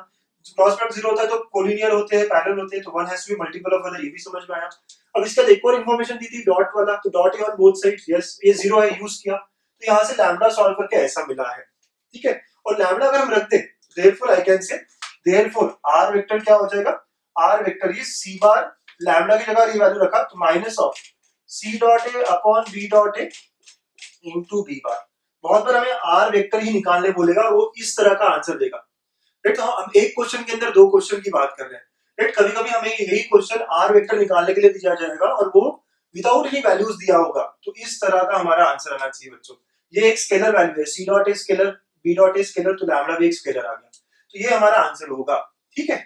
क्रॉस प्रोडक्ट 0 होता है तो कोलिनियर होते हैं, पैरेलल होते हैं, तो one has to be multiple of other, ये भी समझ में आया। अब इसका एक और इंफॉर्मेशन दी थी डॉट वाला, तो डॉट है ऑन बोथ साइड्स, यस ये 0 है, यूज किया, तो यहाँ से लैम्डा सॉल्व करके ऐसा मिला है, ठीक है। और लैम्डा अगर हम रख दे, therefore I can say therefore R vector क्या हो जाएगा, R vector is C bar, lambda की जगह ये वैल्यू रखा तो minus of C dot A upon B dot A into B bar. बहुत बार हमें आर वेक्टर ही निकालने बोलेगा और वो इस तरह का आंसर देगा, राइट। तो हम एक क्वेश्चन के अंदर दो क्वेश्चन की बात कर रहे हैं, राइट। कभी कभी हमें यही क्वेश्चन आर वेक्टर निकालने के लिए दिया जाएगा और वो विदाउट एनी वैल्यूज दिया होगा, तो इस तरह का हमारा आंसर आना चाहिए बच्चों। ये एक स्केलर वैल्यू है, C dot A scalar, B dot A scalar, तो लैम्डा भी एक स्केलर आ गया, तो ये हमारा आंसर होगा, ठीक है।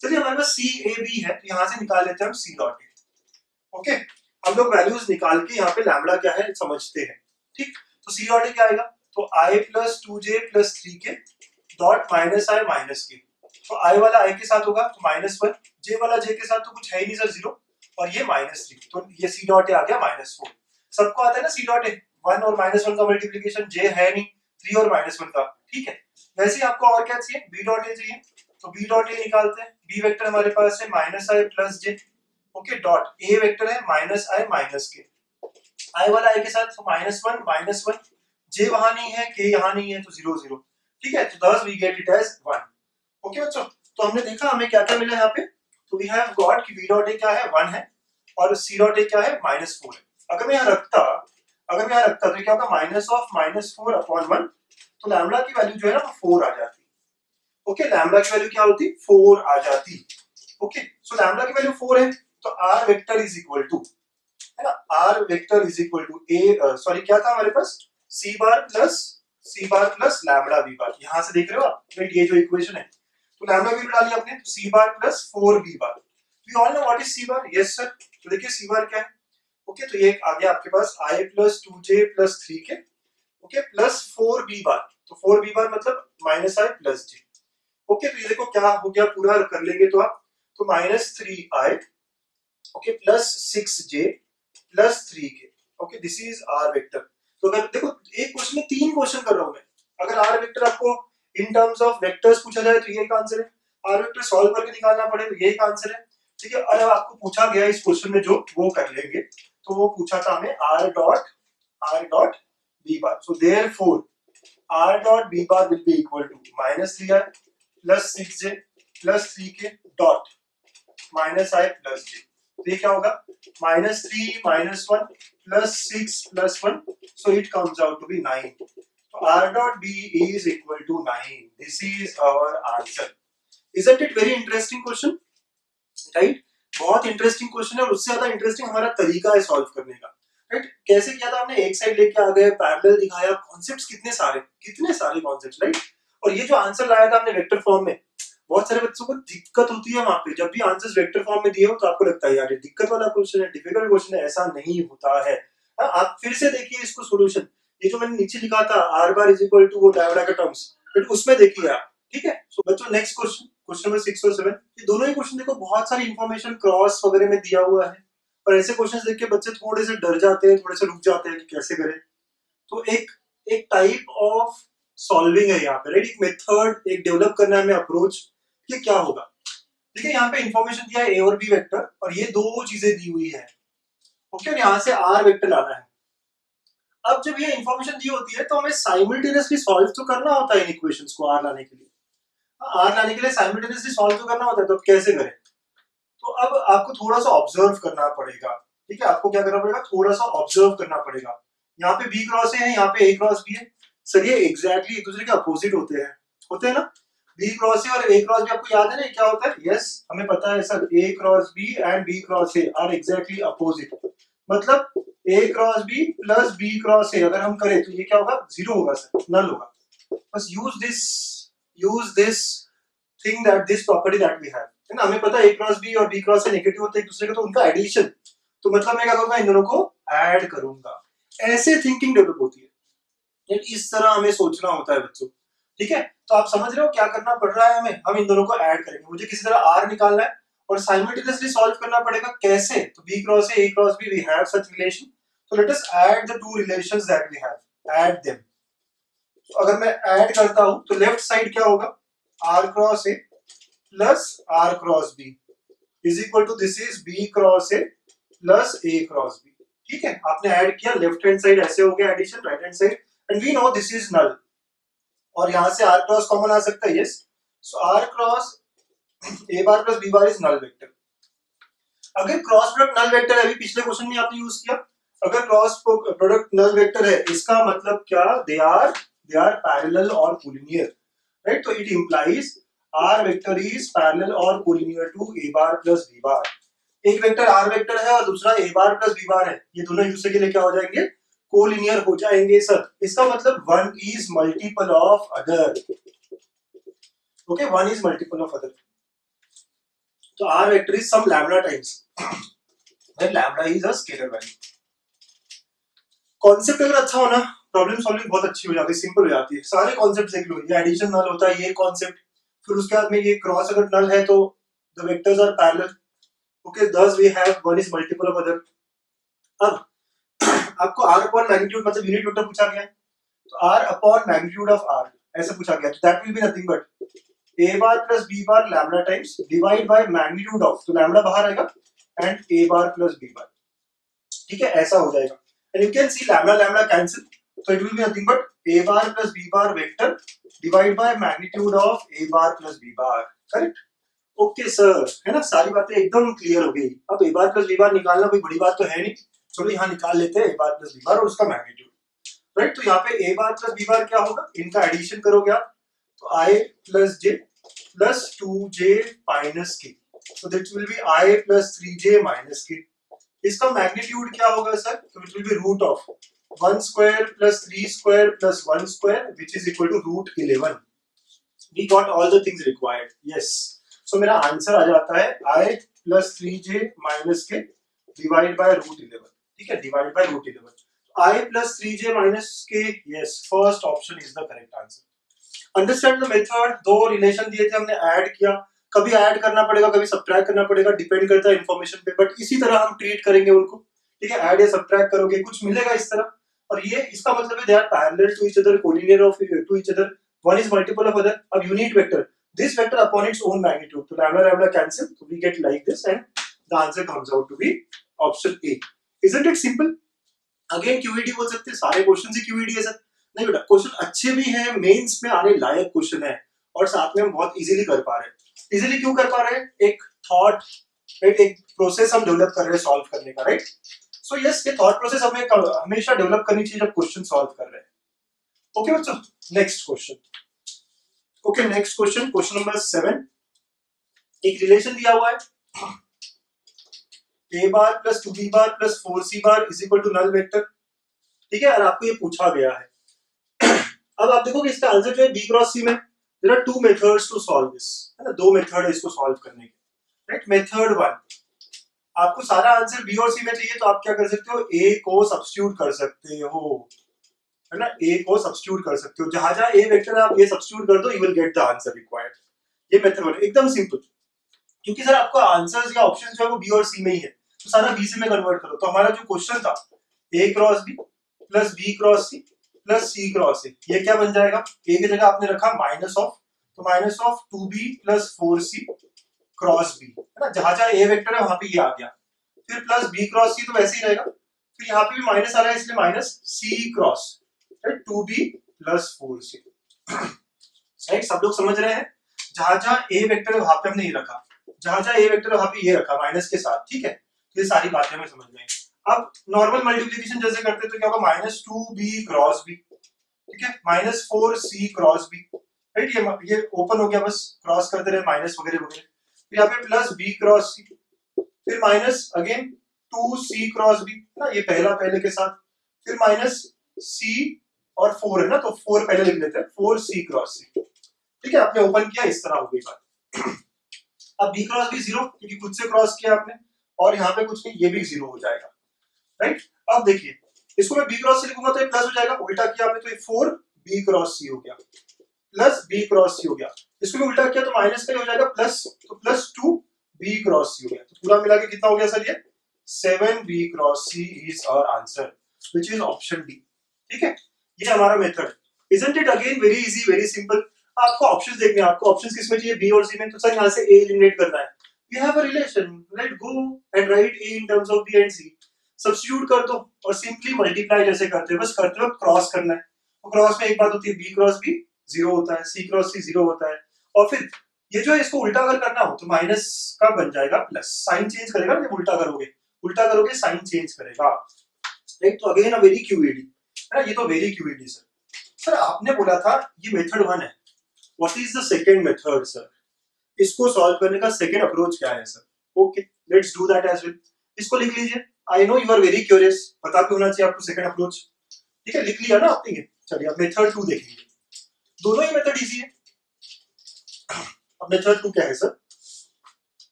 चलिए हमारे पास सी ए बी है, तो यहां से निकाल लेते हैं हम सी डॉट ए। ओके, हम लोग वैल्यूज निकाल के यहाँ पे लैम्डा क्या है समझते हैं, ठीक। तो सी डॉट ए क्या आएगा, तो i plus 2j plus 3k dot minus I minus के, तो i वाला i के साथ होगा तो -1, j वाला j के साथ तो कुछ है ही नहीं सर 0, और ये -3, तो ये c डॉट ए आ गया -4। सबको आता है ना c डॉट ए, 1 और -1 का मल्टीप्लिकेशन, j है नहीं 3 और -1 का, ठीक है। वैसे ही आपको और क्या चाहिए, b डॉट ए चाहिए, तो b डॉट ए निकालते हैं। b वेक्टर हमारे पास है -i plus j, okay, dot a vector है -i माइनस के, i वाला i के साथ तो -1 -1, j वहां नहीं है, k यहां नहीं है, तो 0 0, ठीक है। तो thus we get it as 1। Okay बच्चों, तो हमने देखा हमें क्या क्या मिला यहाँ पे, तो वी हैव गॉट कि v डॉट a क्या है 1 है और c डॉट a क्या है -4 है। अगर मैं यहाँ रखता तो क्या होगा, माइनस ऑफ -4 अपॉन 1, तो लैम्डा की वैल्यू जो है ना वो 4 आ जाती। ओके, लैम्डा की वैल्यू क्या होती, 4 आ जाती। ओके, सो लैम्डा की वैल्यू 4 है, तो r vector is equal to, है ना, r vector is equal to a, sorry क्या था हमारे पास, c bar plus lambda b bar. यहां से देख रहे हो आप, राइट, ये जो इक्वेशन है, तो लैम्डा b डाल लिया आपने, तो c bar plus 4b bar. We all know what is c bar, yes sir. तो देखिए c बार क्या है, ओके, तो ये आ गया आपके पास i plus 2j plus 3k, okay, plus 4b बार, तो 4b बार मतलब -i प्लस j। ओके, तो ये देखो क्या हो गया, पूरा कर लेंगे तो आप, तो -3i, okay, plus 6j plus 3k, okay, this is R vector. तो अगर देखो एक क्वेश्चन में 3 क्वेश्चन कर रहा हूं मैं, अगर आर वेक्टर आपको इन टर्म्स ऑफ वेक्टर्स पूछा जाए तो ये एक आंसर है, आर वेक्टर सॉल्व करके निकालना पड़े तो ये एक आंसर है, ठीक है। और अब आपको पूछा गया इस क्वेश्चन में जो वो कर लेंगे, तो वो पूछा था हमें r dot b bar. So therefore r dot b bar will be equal to -3i plus 6j plus 3k dot -i plus j। तो ये क्या होगा, -3 -1 plus 6 plus 1, so it comes out to be 9। तो r dot b is equal to 9. This is our answer. Isn't it very interesting question? Right? बहुत interesting question है, और उससे ज्यादा इंटरेस्टिंग हमारा तरीका है सॉल्व करने का। राइट? कैसे किया था हमने, एक साइड लेके आ गए, पैरेलल दिखाया, कॉन्सेप्ट्स कितने सारे कॉन्सेप्ट्स। राइट? और ये जो आंसर लाया था हमने वेक्टर फॉर्म में, बहुत सारे बच्चों को दिक्कत होती है वहां पे, जब भी आंसर्स वेक्टर फॉर्म में दिए हो तो आपको लगता है यार ये दिक्कत वाला क्वेश्चन है, डिफिकल्ट क्वेश्चन है। ऐसा नहीं होता है। आप फिर से देखिए इसको सोल्यूशन, ये जो मैंने नीचे लिखा था r bar is equal to वो लैम्डा का टर्म्स, फिर उसमें देखिए आप। ठीक है। सो बच्चों नेक्स्ट क्वेश्चन नंबर 6 और 7, ये दोनों ही क्वेश्चन देखो बहुत सारी इंफॉर्मेशन क्रॉस वगैरह में दिया हुआ है, और ऐसे क्वेश्चंस देख के बच्चे थोड़े से डर जाते हैं, थोड़े से रुक जाते हैं कि कैसे करें। तो एक टाइप ऑफ सॉल्विंग है यहाँ पे, राइट? एक मेथड, एक डेवलप करना है हमें अप्रोच। ये क्या होगा, देखिए यहाँ पे इंफॉर्मेशन दिया है a और b वेक्टर, और ये दो चीजें दी हुई है। ओके, और यहाँ से r वेक्टर लाना है। अब जब ये इंफॉर्मेशन दी होती है तो हमें साइमल्टेनियसली सॉल्व तो करना होता है इन इक्वेशंस को, r लाने के लिए। r लाने के लिए साइमल्टेनियसली सॉल्व तो करना होता है, तो कैसे करें? तो अब आपको थोड़ा सा ऑब्जर्व करना पड़ेगा। ठीक है, आपको क्या करना पड़ेगा, थोड़ा सा ऑब्जर्व करना पड़ेगा। यहाँ पे b क्रॉस है, यहाँ पे a क्रॉस b है। सर ये एग्जैक्टली एक दूसरे के अपोजिट होते हैं ना? b क्रॉस a और a क्रॉस b आपको याद है ना क्या होता है? यस, हमें पता है sir, a cross b and b cross a are exactly opposite. मतलब a cross b plus b cross a अगर हम करें तो ये क्या होगा, जीरो होगा सर, नल होगा। बस use this thing that this property that we have, है ना? हमें पता है a क्रॉस b और b क्रॉस a नेगेटिव होते हैं एक दूसरे के, तो उनका एडिशन, तो मतलब मैं क्या करूंगा, इन दोनों को ऐड करूंगा। ऐसे थिंकिंग डेवलप होती है, इस तरह हमें सोचना होता है बच्चों। ठीक है, तो आप समझ रहे हो क्या करना पड़ रहा है हमें, हम इन दोनों को ऐड करेंगे। मुझे किसी तरह r निकालना है और साइमल्टेनियसली सॉल्व करना पड़ेगा। कैसे? तो b cross a cross b we have such relation, so let us add the two relations that we have, add them। तो अगर मैं ऐड करता हूं तो लेफ्ट साइड क्या होगा, r cross a plus r cross b is equal to this is b cross a plus a cross b। ठीक है, आपने ऐड किया, लेफ्ट हैंड साइड ऐसे हो गया addition, right hand side, and we know this is null, और यहां से r क्रॉस कॉमन आ सकता है। Yes, so r cross a bar plus b bar is null vector. अगर क्रॉस प्रोडक्ट नल वेक्टर है, अभी पिछले क्वेश्चन में आपने यूज किया, अगर क्रॉस प्रोडक्ट नल वेक्टर है, इसका मतलब क्या, दे आर पैरेलल और कोलिनियर, राइट? तो it implies r vector is parallel और collinear to a bar plus b bar. एक वेक्टर r वेक्टर है और दूसरा a bar plus b bar है, ये दोनों एक दूसरे के लिए क्या हो जाएंगे, कोलिनियर हो जाएंगे सर। इसका मतलब one is multiple of other. Okay, one is multiple of other. तो r vector is some lambda times when lambda is a scalar value. Concept अगर अच्छा हो ना, प्रॉब्लम सॉल्विंग बहुत अच्छी हो जाती है, सिंपल हो जाती है। सारे कॉन्सेप्ट देख लो, ये एडिशन नल होता है, ये कॉन्सेप्ट, फिर उसके बाद में ये क्रॉस अगर नल है तो the vectors are parallel. Okay, thus we have one is multiple of other। अब आपको r अपॉन मैग्नीट्यूड मतलब यूनिट वेक्टर पूछा गया है, तो r upon magnitude of r ऐसा पूछा गया, तो that will be nothing but a bar plus b bar lambda times divide by magnitude of, तो लैम्डा बाहर आएगा, and a bar plus b bar. ठीक है, ऐसा हो जाएगा, and you can see lambda lambda cancel, तो it will be nothing but a bar plus b bar vector divide by magnitude of a bar plus b bar. Correct? Okay sir, है ना? सारी बातें एकदम क्लियर हो गई। अब a bar plus b बार निकालना कोई बड़ी बात तो है नहीं, चलो यहाँ निकाल लेते हैं a bar plus b bar और उसका मैग्नीट्यूड, राइट? तो यहाँ पे a bar plus b bar क्या होगा, इनका एडिशन करोगे आप, तो i plus j plus 2j minus k, so that will be i plus 3j minus k। इसका मैग्नीट्यूड क्या होगा सर, तो it will be root of 1 square plus 3 square plus 1 square which is equal to root 11। We got all the things required. Yes, so मेरा answer आ जाता है i plus 3j minus K divide by root 11। ठीक है, divide by root 11, i plus 3j minus K, yes, first option is the correct answer. Understand the method. दो relation दिए थे, हमने ऐड किया, कभी ऐड करना पड़ेगा, कभी सब्ट्रैक्ट करना पड़ेगा, डिपेंड करता है इन्फॉर्मेशन पे, बट इसी तरह हम ट्रीट करेंगे उनको। ठीक है, ऐड या सब्ट्रैक्ट करोगे कुछ मिलेगा इस तरह, और ये इसका मतलब है they are parallel to each other, collinear of to each other, one is multiple of other. अब unit vector, this vector upon its own magnitude, तो lambda lambda cancel, so we get like this, and the answer comes out to be option A. Isn't it simple? Again QED बोल सकते हैं, सारे question ही क्यूईडी है sir? नहीं बेटा, question अच्छे भी हैं, मेंस में आने लायक क्वेश्चन है, और साथ में हम बहुत इजीली कर पा रहे हैं। इजीली क्यों कर पा रहे हैं? एक थॉट, एक प्रोसेस हम डेवलप कर रहे हैं सॉल्व करने का, राइट? सो यस, ये थॉट प्रोसेस हमें हमेशा डेवलप करनी चाहिए जब क्वेश्चन सॉल्व कर रहे हैं। ओके बच्चों, next question. Okay, next question, question number 7। एक रिलेशन दिया हुआ है, a bar plus 2b bar plus 4c bar is equal to null vector, ठीक है, और आपको ये पूछा गया है। अब आप देखोगे इसका आंसर जो है b क्रॉस c में, there are two methods to solve this, है ना, दो मेथड है इसको सॉल्व करने के, राइट? मेथड 1, आपको सारा आंसर b और c में चाहिए तो आप क्या कर सकते हो, a को सब्स्टिट्यूट कर सकते हो, है ना, a को सब्स्टिट्यूट कर सकते हो, जहां जहां a वेक्टर है आप ये सब्स्टिट्यूट कर दो, you will get the answer required. ये मेथड 1 एकदम सिंपल, क्योंकि सर आपको आंसर्स या ऑप्शंस जो है वो b और c में ही है, तो सारा b से में कन्वर्ट करो। तो हमारा जो क्वेश्चन था a cross b plus b cross c plus c cross a, ये क्या बन जाएगा? a की जगह आपने रखा माइनस ऑफ, तो minus of 2b plus 4c cross b, है ना, जहां जहां a वेक्टर है वहां पे ये आ गया, फिर प्लस b क्रॉस c तो वैसे ही रहेगा, फिर यहाँ पे भी माइनस आ रहा है इसलिए minus c cross, right, 2b plus 4c, right? सब लोग समझ रहे हैं? जहां जहां a वेक्टर है वहां पे हमने ये रखा, जहां जहां a वेक्टर है वहां पे ये रखा माइनस के साथ, ठीक है? तो ये सारी बातें हमें समझ में आई। अब नॉर्मल मल्टीप्लिकेशन जैसे करते तो क्या होगा, माइनस 2b क्रॉस b, ठीक है, minus 4c cross b, right? ये ओपन हो गया, बस क्रॉस करते रहे माइनस वगैरह वगैरह, फिर यहाँ पे प्लस b क्रॉस c, फिर minus again 2c cross b, ना, ये पहला पहले के साथ, फिर माइनस c और 4 है ना, तो 4 पहले लिख लेते हैं, 4c क्रॉस c, ठीक है? आपने ओपन किया, इस तरह हो गई बात। अब b क्रॉस b 0, क्योंकि खुद से क्रॉस किया आपने, और यहाँ पे कुछ नहीं, ये भी 0 हो जाएगा, राइट? अब देखिए, इसको मैं b क्रॉस c लिखूंगा तो ये प्लस हो जाएगा, उल्टा किया आपने तो ये 4b क्रॉस c हो गया, प्लस b क्रॉस c हो गया, इसको भी उल्टा किया तो माइनस का ही हो जाएगा, प्लस, तो प्लस 2b क्रॉस c हो गया, तो पूरा मिला के कितना हो गया सर? ये 7b cross c is our answer, which is option D, ठीक है? ये हमारा method, isn't it? Again very easy, very simple. आपको ऑप्शंस देखने हैं, आपको ऑप्शंस किसमें चाहिए, बी और सी में, तो सर यहाँ से ए एलिमिनेट करना है, we have a relation, let go and write A in terms of B and C, substitute कर दो और सिंपली मल्टीप्लाई जैसे करते हैं, बस करते वक्त क्रॉस करना है, तो क्रॉस में एक बात होती है, बी क्रॉस बी 0 होता है, सी क्रॉस सी 0 होता है, और फिर ये जो है इसको उल्टा अगर करना हो तो माइनस का बन जाएगा प्लस, साइन चेंज करेगा, जब उल्टा करोगे साइन चेंज करेगा, राइट? तो अगेन अ वेरी क्यूईडी, है ना, ये तो वेरी क्यूईडी सर। सर आपने बोला था ये मेथड 1 है, what is the second method sir? इसको सॉल्व करने का सेकंड अप्रोच क्या है सर? Okay, let's do that as well. इसको लिख लीजिए, I know you are very curious, पता भी होना चाहिए आपको सेकंड अप्रोच, ठीक है? लिख लिया ना आपने ये? चलिए अब मेथड 2 देखेंगे, दोनों ही मेथड इजी है। अब मेथड 2 क्या है सर?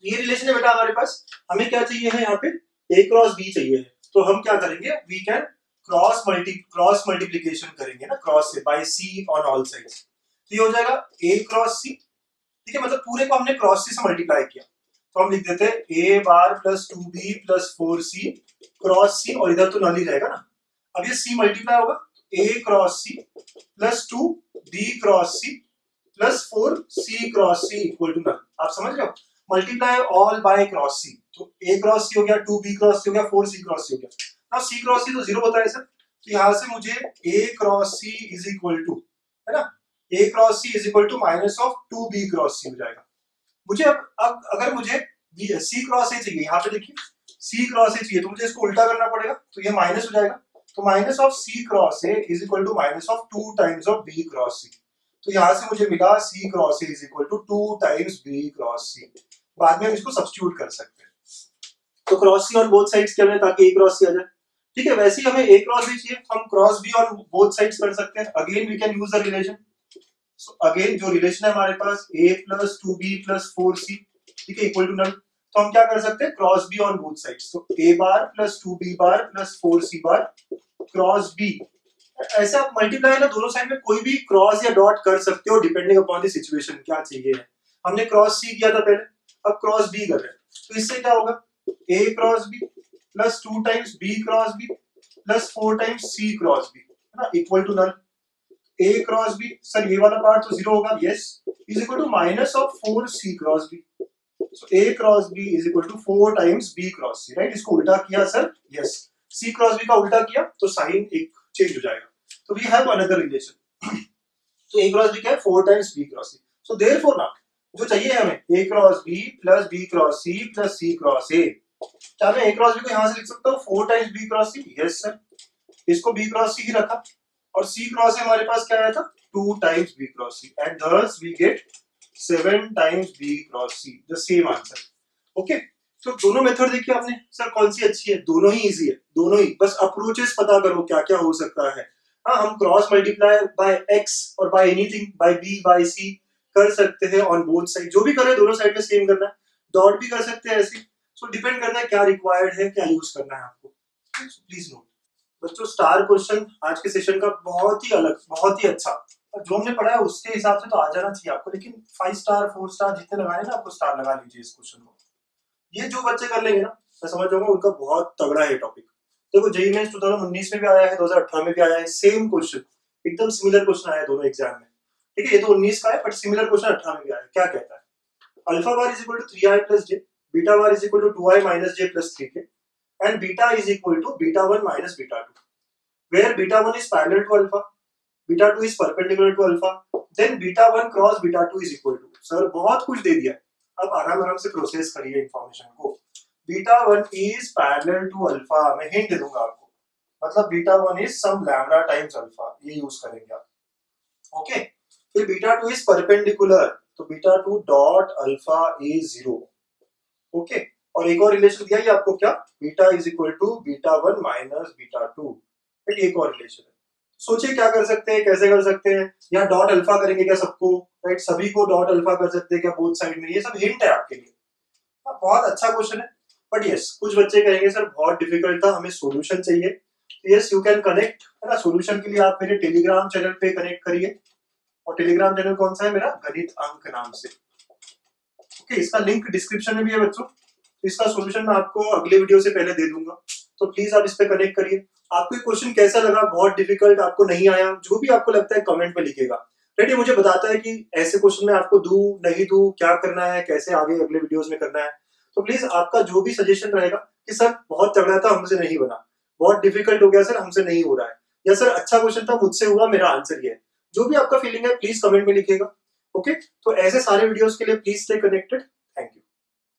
ये रिलेशन है बेटा हमारे पास, हमें क्या चाहिए है यहाँ पे, a क्रॉस b चाहिए है, तो हम क्या करेंगे, वी कैन क्रॉस मल्टीप्लिकेशन करेंगे ना, क्रॉस से, by c on all sides, तो ये हो जाएगा a क्रॉस c, ठीक है? मतलब पूरे को हमने क्रॉस c से मल्टीप्लाई किया, तो हम लिख देते हैं a bar plus 2b plus 4c cross c, और इधर तो नल ही रहेगा ना, अब ये c मल्टीप्लाई होगा, a cross c plus 2b cross c plus 4c cross c equal to null, आप समझ रहे हो? Multiply all by cross c, तो a क्रॉस c हो गया, 2b क्रॉस c हो गया, 4c क्रॉस c हो गया, नाउ c क्रॉस c तो 0 होता है सर, तो यहाँ से मुझे a cross c is equal to, है ना, a cross c is equal to minus of 2b cross c हो जाएगा। मुझे अब अगर मुझे c क्रॉस a चाहिए, यहाँ पे देखिए c क्रॉस a चाहिए, तो मुझे इसको उल्टा करना पड़ेगा, तो ये माइनस हो जाएगा, तो minus of c cross a is equal to minus of 2 times of b cross c, तो यहाँ से मुझे मिला c cross a is equal to 2 times b cross c। बाद में हम इसको सब्स्टिट्यूट कर सकते हैं, तो cross c on both sides क्या है, ताकि a क्रॉस c आ जाए, ठीक है? वैसे ही हमें a क्रॉस b चाहिए, हम cross b on both sides कर सकते हैं, again we can use the relation. So again जो रिलेशन है हमारे पास a plus 2b plus 4c, ठीक है, इक्वल टू नल, तो हम क्या कर सकते हैं, cross b on both sides, तो a bar plus 2b bar plus 4c bar cross b, ऐसे आप मल्टीप्लाई ना दोनों साइड में कोई भी क्रॉस या डॉट कर सकते हो, डिपेंडिंग अपॉन द सिचुएशन क्या चाहिए है। हमने क्रॉस c किया था पहले, अब क्रॉस b कर रहे हैं, तो इससे क्या होगा, a cross b plus 2 times b cross b plus 4 times c cross b, है ना, equal to null, a cross b, sir ये वाला पार्ट तो 0 होगा, yes, is equal to minus of 4c cross b, So A cross B is equal to 4 times B cross C, right? इसको उल्टा किया sir, yes, C cross B का उल्टा किया तो साइन एक चेंज हो जाएगा. तो वी हैव अनदर रिलेशन. तो A क्रॉस B क्या है? 4 times B cross C. So therefore now जो चाहिए हमें A cross B plus B cross C plus C cross A. क्या मैं A क्रॉस B को यहां से लिख सकता हूं 4 times B cross C? Yes sir. इसको B क्रॉस C ही रखा और C क्रॉस A हमारे पास क्या आया था? 2 times B cross C, and thus we get 7 times B cross C, the same answer. Okay, तो दोनों मेथड देखिए आपने. सर कौन सी अच्छी है? दोनों ही इजी है, दोनों ही. बस अप्रोचेस पता करो क्या क्या हो सकता है. हाँ, हम क्रॉस मल्टीप्लाई बाय x और by anything, by b by c कर सकते हैं ऑन बोथ साइड. जो भी करें दोनों साइड में सेम करना है. डॉट भी कर सकते हैं ऐसे. सो डिपेंड करता है क्या रिक्वायर्ड है, क्या यूज करना है आपको. प्लीज नोट बच्चों, स्टार क्वेश्चन आज के सेशन का बहुत ही अलग, बहुत ही अच्छा. जो हमने पढ़ा है उसके हिसाब से तो आ जाना चाहिए आपको, लेकिन 5 स्टार 4 स्टार जितने लगाए ना आपको स्टार लगा लीजिए इस क्वेश्चन को. ये जो बच्चे कर लेंगे ना, मैं समझ जाऊंगा उनका बहुत तगड़ा है टॉपिक. देखो जेईई मेंस 2019 में भी आया है, 2018 में भी आया है, सेम क्वेश्चन, एकदम सिमिलर क्वेश्चन आया दोनों एग्जाम में. ठीक है, ये तो 19 का है बट सिमिलर क्वेश्चन 18 में भी आया. क्या कहता है? Alpha bar is equal to 3i plus j, beta bar is equal to 2i minus j plus 3k, and beta is equal to beta 1 minus beta 2, where beta 1 is parallel to alpha, beta 2 is perpendicular to alpha, then beta 1 cross beta 2 is equal to. Sir बहुत कुछ दे दिया, अब आराम आराम से process करिए information को. Beta 1 is parallel to alpha, मैं हिंट दे दूंगा आपको, मतलब beta 1 is some lambda times alpha, ये यूज करेंगे आप. ओके, फिर बीटा 2 is perpendicular, तो beta 2 dot alpha is 0. Okay, और एक और रिलेशन दिया ये आपको, क्या? Beta is equal to beta 1 minus beta 2. एक और रिलेशन है. सोचिए क्या कर सकते हैं, कैसे कर सकते हैं. यहाँ डॉट अल्फा करेंगे क्या सबको, राइट? सभी को डॉट अल्फा कर सकते हैं क्या बोथ साइड में? ये सब हिंट है आपके लिए. बहुत अच्छा क्वेश्चन है, बट यस कुछ बच्चे कहेंगे सर बहुत डिफिकल्ट था, हमें सॉल्यूशन चाहिए. यस यू कैन कनेक्ट, है ना. सॉल्यूशन के लिए आप मेरे टेलीग्राम चैनल पे कनेक्ट करिए, और टेलीग्राम चैनल कौन सा है? मेरा गणित अंक नाम से. ओके, इसका लिंक डिस्क्रिप्शन में भी है बच्चों. इसका सॉल्यूशन मैं आपको अगले वीडियो से पहले दे दूंगा, तो प्लीज आप इस पे कनेक्ट करिए. आपको क्वेश्चन कैसा लगा, बहुत डिफिकल्ट आपको नहीं आया, जो भी आपको लगता है कमेंट में लिखेगा. रेडी, मुझे बताता है कि ऐसे क्वेश्चन मैं आपको दूं नहीं दूं, क्या करना है, कैसे आगे अगले वीडियोस में करना है. तो प्लीज आपका जो भी सजेशन रहेगा कि सर बहुत तगड़ा था हमसे नहीं बना, बहुत डिफिकल्ट हो गया सर हमसे नहीं हो रहा है, या सर अच्छा क्वेश्चन था मुझसे हुआ, मेरा आंसर ये है, जो भी आपका फीलिंग है प्लीज कमेंट में लिखिएगा. ओके, तो ऐसे सारे वीडियोस के लिए प्लीज स्टे कनेक्टेड.